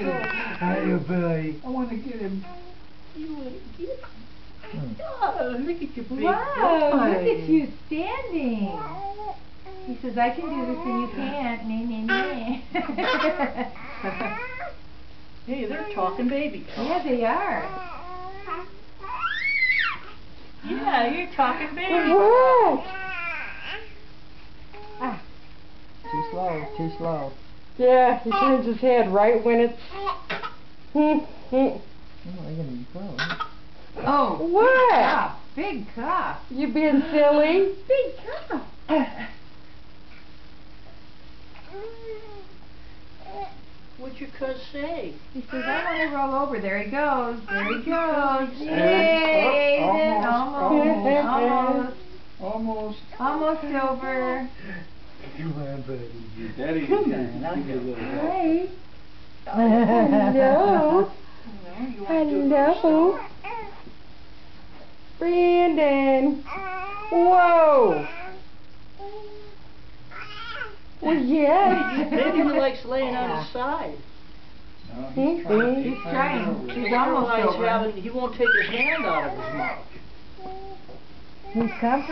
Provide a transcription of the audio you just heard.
Hiya, Billy. I want to get him. You want to get him? Oh, look at your big Wow, boy. look at you standing. He says, I can do this and you can't. Nay. Hey, they're talking baby talk. Yeah, they are. Yeah, you're talking baby Good talk. work. Ah. Too slow, too slow. Yeah, he turns his head right when it's... Oh, you're gonna grow. Oh, What? big cup. You being silly? Big cup. What'd your cuz say? He says, I want to roll over. There he goes. There he goes. He's Yay, Aiden. Almost. Almost. Almost. Almost over. Come on, buddy. Daddy, Come on. I'll get a little help. Hey. Hello. Hello. Brandon. Whoa. Well, yes. Maybe he likes laying on his side. No, He's trying. He's trying. He He's almost over. he won't take his hand out of his mouth. He's comfortable.